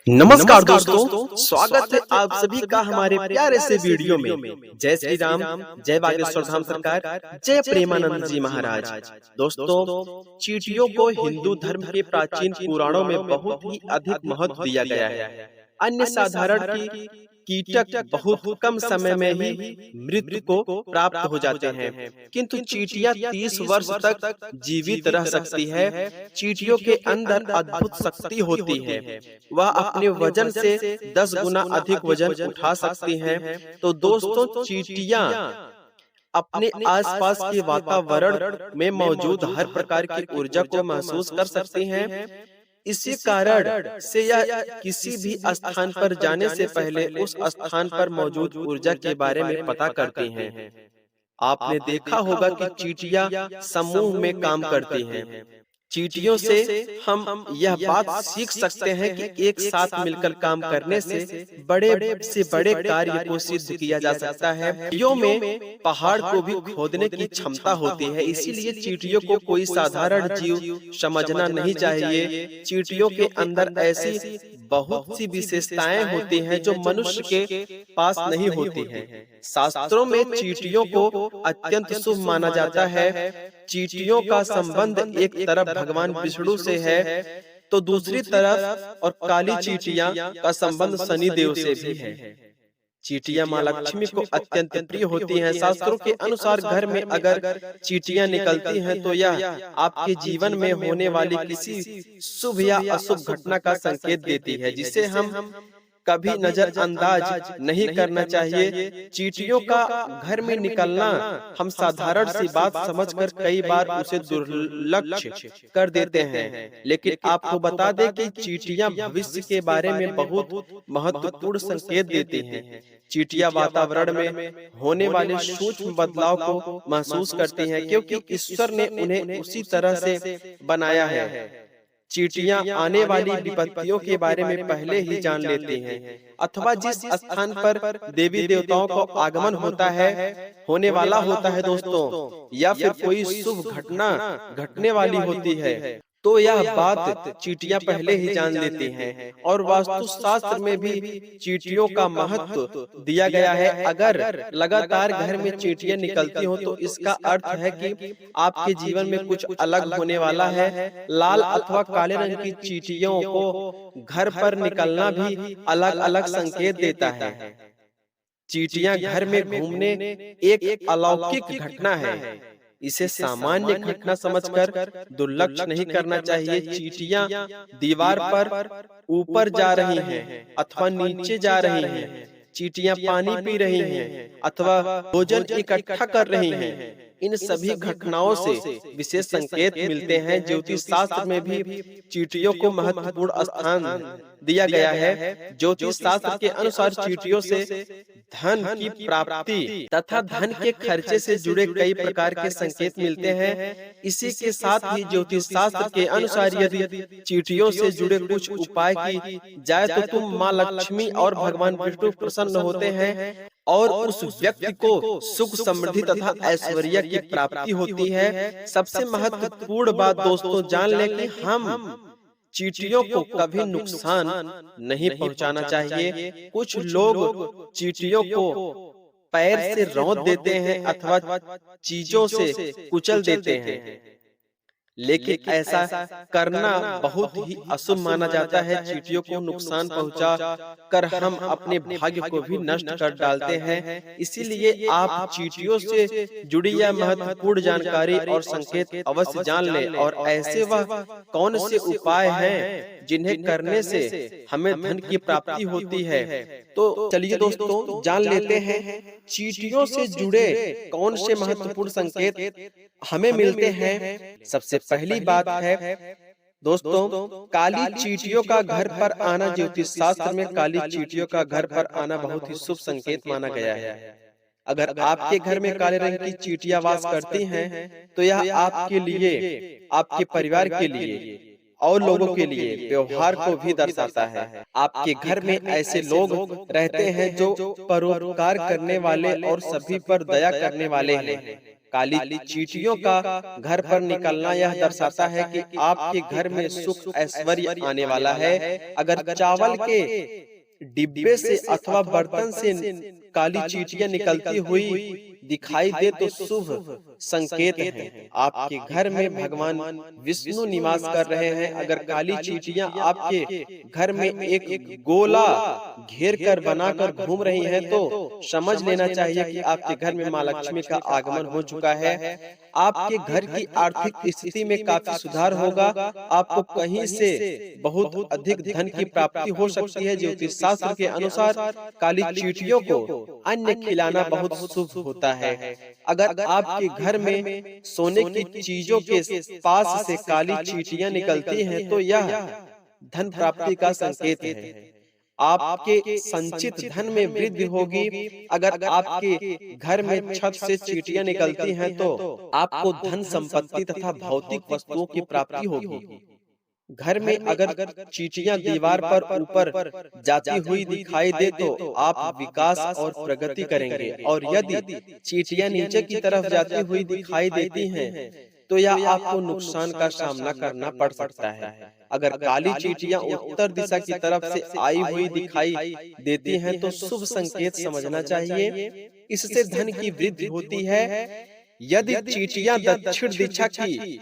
नमस्कार दोस्तों, स्वागत है आप सभी का हमारे प्यारे से वीडियो में। जय श्री राम, जय बागेश्वर धाम सरकार, जय प्रेमानंद जी महाराज। दोस्तों, चींटियों को हिंदू धर्म के प्राचीन पुराणों में बहुत ही अधिक महत्व दिया गया है। अन्य साधारण की कीटक बहुत कम समय में ही मृत्यु को प्राप्त हो जाते हैं, किंतु चींटियां 30 वर्ष तक जीवित रह सकती है। चींटियों के अंदर अद्भुत शक्ति होती है। वह अपने वजन से 10 गुना अधिक वजन उठा सकती हैं। तो दोस्तों, चींटियां अपने आसपास के वातावरण में मौजूद हर प्रकार की ऊर्जा को महसूस कर सकती हैं। इसी कारण से यह किसी भी स्थान पर जाने से पहले उस स्थान पर मौजूद ऊर्जा के बारे में पता करती हैं। आपने देखा होगा कि चींटियां समूह में काम करती हैं। चींटियों से हम यह बात सीख सकते हैं कि एक साथ मिलकर काम करने से बड़े कार्य को सिद्ध किया जा सकता है। चींटियों में पहाड़ को भी खोदने की क्षमता होती है, इसीलिए चींटियों को कोई साधारण जीव समझना नहीं चाहिए। चींटियों के अंदर ऐसी बहुत सी विशेषताएं होती हैं जो मनुष्य के पास नहीं होती हैं। शास्त्रों में चींटियों को अत्यंत शुभ माना जाता है। चींटियों का संबंध एक तरफ भगवान विष्णु से है, तो दूसरी तरफ और काली चींटियां का संबंध शनि देव से भी है। चींटियां माँ लक्ष्मी को अत्यंत प्रिय होती हैं। शास्त्रों के अनुसार घर में अगर चींटियां निकलती हैं तो यह आपके जीवन में होने वाली किसी शुभ या अशुभ घटना का संकेत देती है, जिसे हम कभी नजरअंदाज नहीं करना चाहिए। चींटियों का घर में निकलना हम साधारण सी बात समझकर कई बार उसे दुर्लक्ष्य कर देते हैं, लेकिन आपको बता दें कि चींटियां भविष्य के बारे में बहुत महत्वपूर्ण संकेत देती हैं। चींटियां वातावरण में होने वाले सूक्ष्म बदलाव को महसूस करती हैं, क्योंकि ईश्वर ने उन्हें उसी तरह से बनाया है। चींटियां आने वाली विपत्तियों के बारे में पहले ही जान लेती हैं, अथवा जिस स्थान पर देवी देवताओं का आगमन होने वाला होता है दोस्तों, या फिर कोई शुभ घटना घटने वाली होती है, तो यह बात चींटियां पहले ही जान लेती हैं। और वास्तुशास्त्र में भी चींटियों का महत्व दिया गया है। अगर लगातार घर में चींटियां निकलती हो तो इसका अर्थ है कि आपके जीवन में कुछ अलग होने वाला है। लाल अथवा काले रंग की चींटियों को घर पर निकलना भी अलग अलग संकेत देता है। चींटियां घर में घूमने एक अलौकिक घटना है। इसे सामान्य घटना समझकर दुर्लक्ष्य नहीं करना चाहिए। चींटियां दीवार पर ऊपर जा रही हैं अथवा नीचे जा रही हैं, चींटियां पानी पी रही हैं अथवा भोजन इकट्ठा कर रही हैं, इन सभी घटनाओं से विशेष संकेत मिलते हैं। ज्योतिष शास्त्र में भी चींटियों को महत्वपूर्ण स्थान दिया गया है। ज्योतिष शास्त्र के अनुसार चींटियों से धन की प्राप्ति तथा धन के खर्चे से जुड़े कई प्रकार के संकेत मिलते हैं। इसी के साथ ही ज्योतिष शास्त्र के अनुसार यदि चींटियों से जुड़े कुछ उपाय की जाए तो तुम माँ लक्ष्मी और भगवान विष्णु प्रसन्न होते हैं और उस व्यक्ति को सुख समृद्धि तथा ऐश्वर्य की प्राप्ति होती है। सबसे महत्वपूर्ण बात दोस्तों, जान लें कि हम चींटियों को कभी नुकसान नहीं पहुंचाना चाहिए। कुछ लोग चींटियों को पैर से रौंद देते हैं अथवा चीजों से कुचल देते हैं, लेकिन ऐसा करना बहुत ही अशुभ माना जाता है। चींटियों को नुकसान पहुंचा कर हम अपने भाग्य को भी नष्ट कर डालते हैं। इसीलिए आप चींटियों से जुड़ी यह महत्वपूर्ण जानकारी और संकेत अवश्य जान लें। और ऐसे वह कौन से उपाय हैं जिन्हें करने से हमें धन की प्राप्ति होती है, तो चलिए दोस्तों जान लेते हैं चींटियों से जुड़े कौन से महत्वपूर्ण संकेत हमें मिलते हैं। सबसे पहली बात है दोस्तों, काली चींटियों का घर पर आना। ज्योतिष शास्त्र में काली चींटियों का घर पर आना बहुत ही शुभ संकेत माना गया है। अगर आपके घर में काले रंग की चींटियां वास करती हैं तो यह आपके लिए, आपके परिवार के लिए और लोगों के लिए व्यवहार को भी दर्शाता है। आपके घर में ऐसे लोग रहते हैं जो परोपकार करने वाले और सभी पर दया करने वाले हैं। काली चींटियों का घर पर निकलना यह दर्शाता है कि आपके घर में सुख ऐश्वर्य आने वाला है। अगर चावल के डिब्बे से अथवा बर्तन से काली चींटियां निकलती हुई दिखाई दे तो शुभ संकेत है, आपके घर में भगवान विष्णु निवास कर रहे हैं। अगर काली चींटियां आपके घर में एक गोला घेर कर बनाकर घूम रही हैं तो समझ लेना चाहिए कि आपके घर में माँ लक्ष्मी का आगमन हो चुका है। आपके घर की आर्थिक स्थिति में काफी सुधार होगा। आपको कहीं से बहुत अधिक धन की प्राप्ति हो सकती है। ज्योतिष शास्त्र के अनुसार काली चींटियों को अन्न खिलाना बहुत शुभ होता है। अगर आपके घर में सोने की चीजों के पास से काली चींटियां निकलती हैं तो यह धन प्राप्ति का संकेत है। आपके संचित धन में वृद्धि होगी। अगर आपके घर में छत से चींटियां निकलती हैं तो आपको धन संपत्ति तथा भौतिक वस्तुओं की प्राप्ति होगी। घर में अगर चींटियां दीवार पर ऊपर जाती हुई दिखाई दे तो आप विकास और प्रगति करेंगे, और यदि चींटियां नीचे की तरफ जाती हुई दिखाई देती हैं तो यह आपको नुकसान का सामना करना पड़ सकता है। अगर काली चींटियां उत्तर दिशा की तरफ से आई हुई दिखाई देती हैं तो शुभ संकेत समझना चाहिए, इससे धन की वृद्धि होती है। यदि चींटियां दक्षिण दिशा की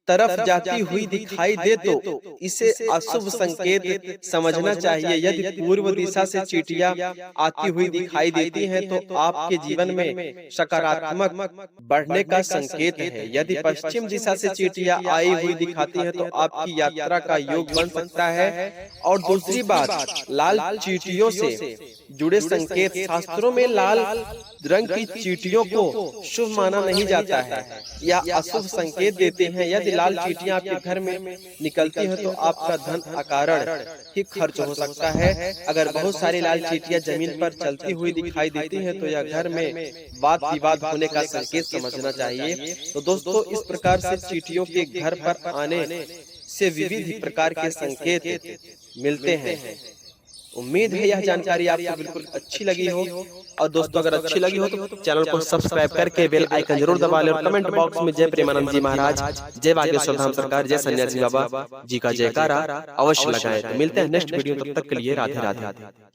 तरफ जाती हुई दिखाई दे तो इसे अशुभ संकेत समझना चाहिए। यदि पूर्व दिशा से चींटियां आती हुई दिखाई देती हैं तो आपके जीवन में सकारात्मक बढ़ने का संकेत है। यदि पश्चिम दिशा से चींटियां आई हुई दिखाती हैं तो आपकी यात्रा का योग बन सकता है। और दूसरी बात, लाल चींटियों से जुड़े संकेत। शास्त्रों में लाल रंग की चींटियों को शुभ माना नहीं जाता है, यह अशुभ संकेत देते हैं। यदि लाल चींटियां आपके घर में निकलती हैं तो आपका धन अकारण ही खर्च हो सकता है। अगर बहुत सारी लाल चींटियां जमीन पर चलती हुई दिखाई देती हैं तो यह घर में वाद विवाद होने का संकेत समझना चाहिए। तो दोस्तों, इस प्रकार से चींटियों के घर पर आने से विविध प्रकार के संकेत मिलते हैं। उम्मीद है यह जानकारी आपको बिल्कुल अच्छी लगी हो। और दोस्तों, अगर अच्छी लगी हो तो चैनल को सब्सक्राइब करके बेल आइकन जरूर दबा लें और कमेंट बॉक्स में जय प्रेमानंद जी महाराज, जय बागेश्वर धाम सरकार, जय सन्यासी बाबा जी का जयकारा अवश्य लगाएं। तो मिलते हैं नेक्स्ट वीडियो, तब तक के लिए राधे राधे।